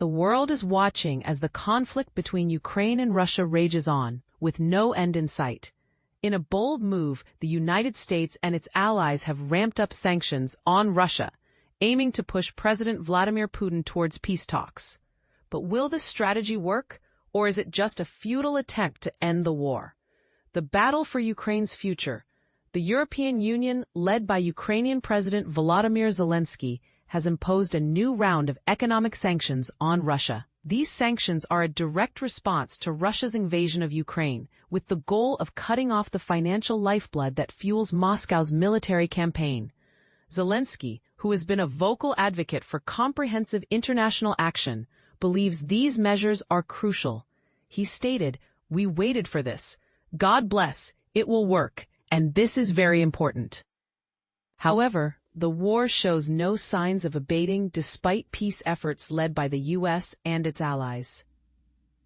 The world is watching as the conflict between Ukraine and Russia rages on, with no end in sight. In a bold move, the United States and its allies have ramped up sanctions on Russia, aiming to push President Vladimir Putin towards peace talks. But will this strategy work, or is it just a futile attempt to end the war? The battle for Ukraine's future. The European Union, led by Ukrainian President Volodymyr Zelenskyy, has imposed a new round of economic sanctions on Russia. These sanctions are a direct response to Russia's invasion of Ukraine, with the goal of cutting off the financial lifeblood that fuels Moscow's military campaign. Zelenskyy, who has been a vocal advocate for comprehensive international action, believes these measures are crucial. He stated, "We waited for this. God bless, it will work, and this is very important." However, the war shows no signs of abating despite peace efforts led by the U.S. and its allies.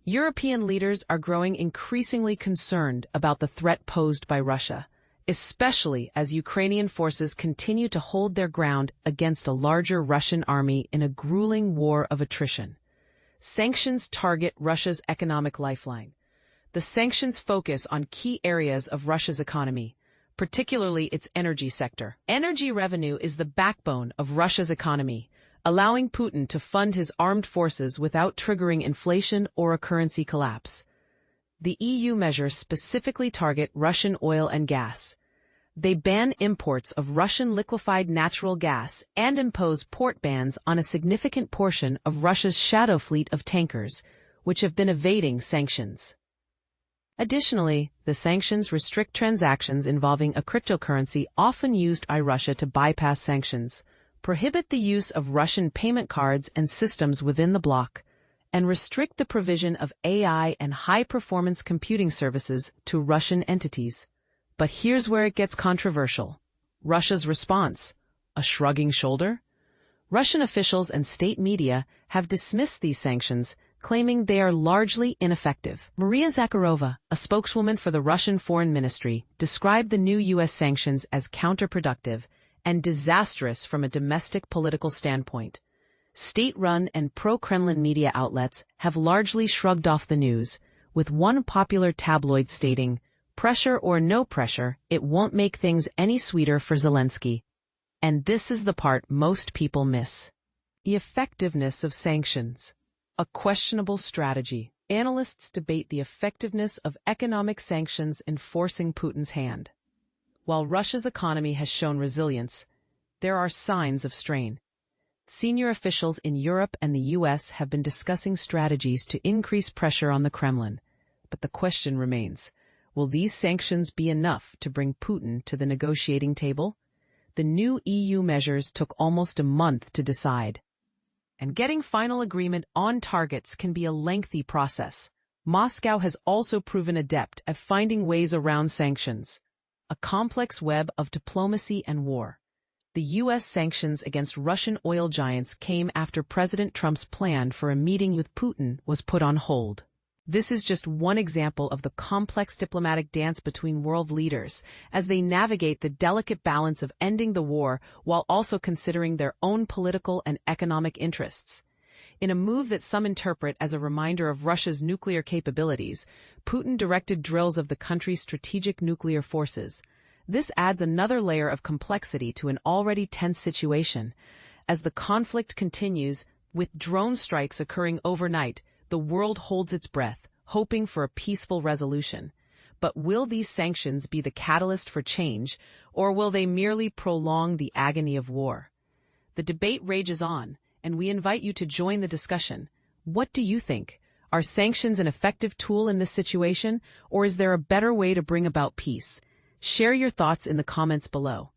European leaders are growing increasingly concerned about the threat posed by Russia, especially as Ukrainian forces continue to hold their ground against a larger Russian army in a grueling war of attrition. Sanctions target Russia's economic lifeline. The sanctions focus on key areas of Russia's economy, particularly its energy sector. Energy revenue is the backbone of Russia's economy, allowing Putin to fund his armed forces without triggering inflation or a currency collapse. The EU measures specifically target Russian oil and gas. They ban imports of Russian liquefied natural gas and impose port bans on a significant portion of Russia's shadow fleet of tankers, which have been evading sanctions. Additionally, the sanctions restrict transactions involving a cryptocurrency often used by Russia to bypass sanctions, prohibit the use of Russian payment cards and systems within the bloc, and restrict the provision of AI and high-performance computing services to Russian entities. But here's where it gets controversial. Russia's response: a shrugging shoulder? Russian officials and state media have dismissed these sanctions, claiming they are largely ineffective. Maria Zakharova, a spokeswoman for the Russian Foreign Ministry, described the new U.S. sanctions as counterproductive and disastrous from a domestic political standpoint. State-run and pro-Kremlin media outlets have largely shrugged off the news, with one popular tabloid stating, "Pressure or no pressure, it won't make things any sweeter for Zelenskyy." And this is the part most people miss. The effectiveness of sanctions. A questionable strategy. Analysts debate the effectiveness of economic sanctions in forcing Putin's hand. While Russia's economy has shown resilience, there are signs of strain. Senior officials in Europe and the U.S. have been discussing strategies to increase pressure on the Kremlin. But the question remains, will these sanctions be enough to bring Putin to the negotiating table? The new EU measures took almost a month to decide. And getting final agreement on targets can be a lengthy process. Moscow has also proven adept at finding ways around sanctions. A complex web of diplomacy and war. The U.S. sanctions against Russian oil giants came after President Trump's plan for a meeting with Putin was put on hold. This is just one example of the complex diplomatic dance between world leaders as they navigate the delicate balance of ending the war while also considering their own political and economic interests. In a move that some interpret as a reminder of Russia's nuclear capabilities, Putin directed drills of the country's strategic nuclear forces. This adds another layer of complexity to an already tense situation. As the conflict continues, with drone strikes occurring overnight, the world holds its breath, hoping for a peaceful resolution. But will these sanctions be the catalyst for change, or will they merely prolong the agony of war? The debate rages on, and we invite you to join the discussion. What do you think? Are sanctions an effective tool in this situation, or is there a better way to bring about peace? Share your thoughts in the comments below.